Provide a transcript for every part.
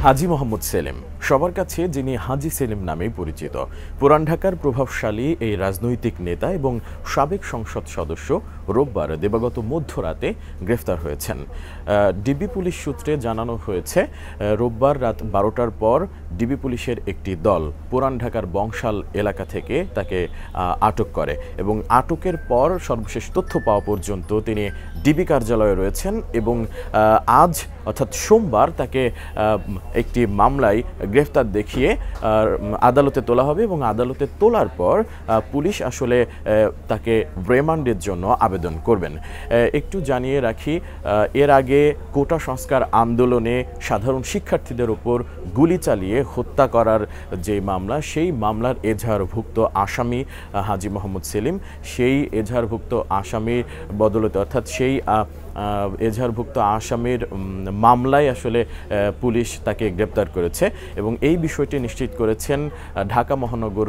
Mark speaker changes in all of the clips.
Speaker 1: হাজী মোহাম্মদ সেলিম সবার কাছে যিনি হাজী সেলিম নামেই পরিচিত। পুরান ঢাকার প্রভাবশালী এই রাজনৈতিক নেতা এবং সাবেক সংসদ সদস্য রোববার দিবাগত মধ্যরাতে গ্রেফতার হয়েছেন। ডিবি পুলিশ সূত্রে জানানো হয়েছে, রোববার রাত 12টার পর ডিবি পুলিশের একটি দল পুরান ঢাকার বংশাল এলাকা থেকে তাকে আটক করে এবং আটকের পর সর্বশেষ তথ্য পাওয়া পর্যন্ত তিনি ডিবি কার্যালয়ে রয়েছেন এবং আজ অর্থাৎ সোমবার তাকে একটি মামলায় গ্রেফতার দেখিয়ে আদালতে তোলা হবে এবং আদালতে তোলার পর পুলিশ আসলে তাকে রিমান্ডের জন্য আবেদন করবেন। একটু জানিয়ে রাখি, এর আগে কোটা সংস্কার আন্দোলনে সাধারণ শিক্ষার্থীদের উপর গুলি চালিয়ে হত্যা করার যে মামলা, সেই মামলার এজাহারভুক্ত আসামি হাজী মোহাম্মদ সেলিম, সেই এজাহারভুক্ত আসামির বদলতে অর্থাৎ সেই এজাহারভুক্ত আসামির মামলায় আসলে পুলিশ তাকে গ্রেপ্তার করেছে এবং এই বিষয়টি নিশ্চিত করেছেন ঢাকা মহানগর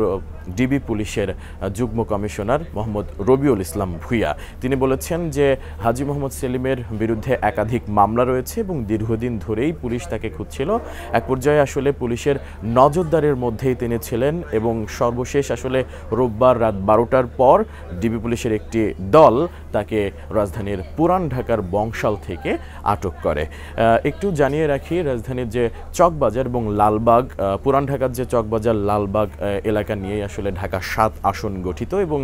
Speaker 1: ডিবি পুলিশের যুগ্ম কমিশনার মোহাম্মদ রবিউল ইসলাম ভূঁইয়া। তিনি বলেছেন যে হাজী মোহাম্মদ সেলিমের বিরুদ্ধে একাধিক মামলা রয়েছে এবং দীর্ঘদিন ধরেই পুলিশ তাকে খুঁজছিল। এক পর্যায়ে আসলে পুলিশের নজরদারির মধ্যেই তিনি ছিলেন এবং সর্বশেষ আসলে রোববার রাত 12টার পর ডিবি পুলিশের একটি দল তাকে রাজধানীর পুরান ঢাকার বংশাল থেকে আটক করে। একটু জানিয়ে রাখি, রাজধানীর যে চকবাজার এবং লালবাগ, পুরান ঢাকার যে চকবাজার লালবাগ এলাকা নিয়ে আসলে ঢাকা 7 আসন গঠিত এবং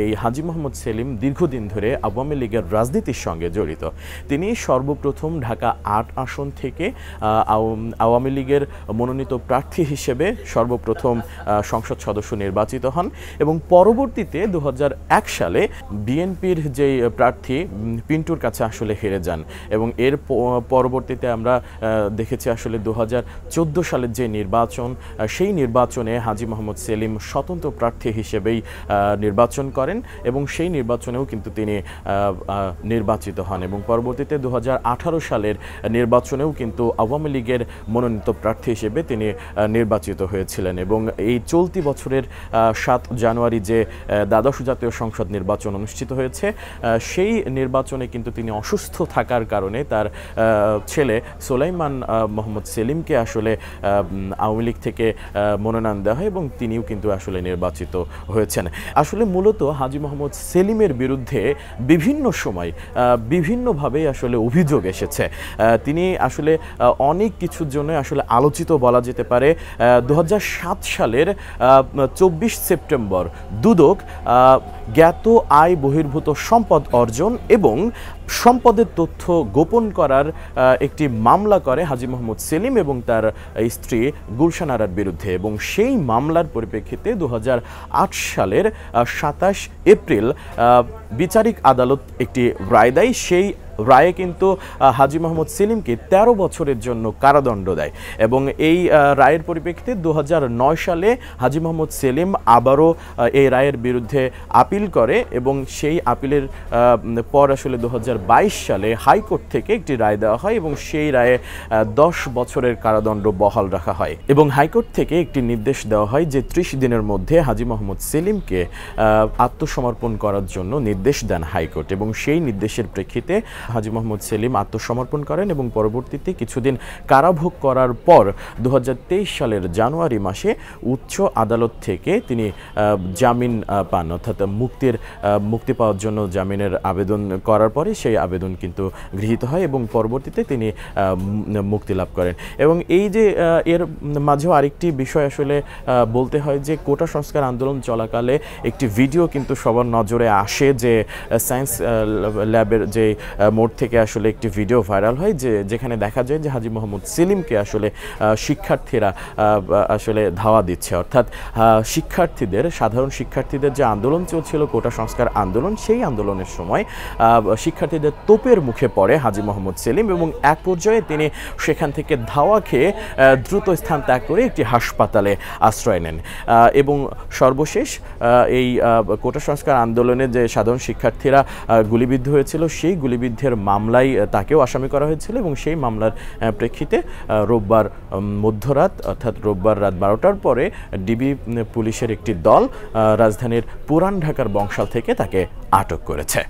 Speaker 1: এই হাজী মোহাম্মদ সেলিম দীর্ঘদিন ধরে আওয়ামী লীগের রাজনীতির সঙ্গে জড়িত। তিনি সর্বপ্রথম ঢাকা 8 আসন থেকে আওয়ামী লীগের মনোনীত প্রার্থী হিসেবে সর্বপ্রথম সংসদ সদস্য নির্বাচিত হন এবং পরবর্তীতে 2001 সালে বিএনপির যে প্রার্থী পিন্টুর কাছে আসলে হেরে যান এবং এর পরবর্তীতে আমরা দেখেছি আসলে 2014 সালের যে নির্বাচন, সেই নির্বাচনে হাজী মোহাম্মদ সেলিম স্বতন্ত্র প্রার্থী হিসেবেই নির্বাচন করেন এবং সেই নির্বাচনেও কিন্তু তিনি নির্বাচিত হন এবং পরবর্তীতে 2018 সালের নির্বাচনেও কিন্তু আওয়ামী লীগের মনোনীত প্রার্থী হিসেবে তিনি নির্বাচিত হয়েছিলেন এবং এই চলতি বছরের 7 জানুয়ারি যে দ্বাদশ জাতীয় সংসদ নির্বাচন অনুষ্ঠিত হয়েছে, সেই নির্বাচনে কিন্তু তিনি অসুস্থ থাকার কারণে তার ছেলে সোলাইমান মোহাম্মদ সেলিমকে আসলে আওয়ামী লীগ থেকে মনোনয়ন দেওয়া হয় এবং তিনিও কিন্তু আসলে নির্বাচিত হয়েছেন। আসলে মূলত হাজী মোহাম্মদ সেলিমের বিরুদ্ধে বিভিন্ন সময় বিভিন্নভাবে আসলে অভিযোগ এসেছে। তিনি আসলে অনেক কিছুর জন্য আসলে আলোচিত বলা যেতে পারে। 2007 সালের 24 সেপ্টেম্বর দুদক জ্ঞাত আয় বহির্ভূত সম্পদ অর্জন এবং সম্পদের তথ্য গোপন করার একটি মামলা করে হাজী মোহাম্মদ সেলিম এবং তার স্ত্রী গুলশান আরার বিরুদ্ধে এবং সেই মামলার পরিপ্রেক্ষিতে 2008 সালের 27 এপ্রিল বিচারিক আদালত একটি রায় দেয়। সেই রায়ে কিন্তু হাজী মোহাম্মদ সেলিমকে 13 বছরের জন্য কারাদণ্ড দেয় এবং এই রায়ের পরিপ্রেক্ষিতে 2009 সালে হাজী মোহাম্মদ সেলিম আবারও এই রায়ের বিরুদ্ধে আপিল করে এবং সেই আপিলের পর আসলে 2022 সালে হাইকোর্ট থেকে একটি রায় দেওয়া হয় এবং সেই রায়ে 10 বছরের কারাদণ্ড বহাল রাখা হয় এবং হাইকোর্ট থেকে একটি নির্দেশ দেওয়া হয় যে 30 দিনের মধ্যে হাজী মোহাম্মদ সেলিমকে আত্মসমর্পণ করার জন্য নির্দেশ দেন হাইকোর্ট এবং সেই নির্দেশের প্রেক্ষিতে হাজী মোহাম্মদ সেলিম আত্মসমর্পণ করেন এবং পরবর্তীতে কিছুদিন কারাভোগ করার পর 2023 সালের জানুয়ারি মাসে উচ্চ আদালত থেকে তিনি জামিন পান, অর্থাৎ মুক্তি পাওয়ার জন্য জামিনের আবেদন করার পরে সেই আবেদন কিন্তু গৃহীত হয় এবং পরবর্তীতে তিনি মুক্তি লাভ করেন। এবং এই যে এর মাঝেও আরেকটি বিষয় আসলে বলতে হয় যে কোটা সংস্কার আন্দোলন চলাকালে একটি ভিডিও কিন্তু সবার নজরে আসে, যে সায়েন্স ল্যাবের যে মোড় থেকে আসলে একটি ভিডিও ভাইরাল হয় যেখানে দেখা যায় যে হাজী মোহাম্মদ সেলিমকে আসলে শিক্ষার্থীরা আসলে ধাওয়া দিচ্ছে, অর্থাৎ সাধারণ শিক্ষার্থীদের যে আন্দোলন চলছিল কোটা সংস্কার আন্দোলন, সেই আন্দোলনের সময় শিক্ষার্থীদের তোপের মুখে পড়ে হাজী মোহাম্মদ সেলিম এবং এক পর্যায়ে তিনি সেখান থেকে ধাওয়া খেয়ে দ্রুত স্থান ত্যাগ করে একটি হাসপাতালে আশ্রয় নেন এবং সর্বশেষ এই কোটা সংস্কার আন্দোলনে যে সাধারণ শিক্ষার্থীরা গুলিবিদ্ধ হয়েছিল, সেই গুলিবিদ্ধের মামলায় তাকেও আসামি করা হয়েছিল এবং সেই মামলার প্রেক্ষিতে রোববার মধ্যরাত অর্থাৎ রোববার রাত 12টার পরে ডিবি পুলিশের একটি দল রাজধানীর পুরান ঢাকার বংশাল থেকে তাকে আটক করেছে।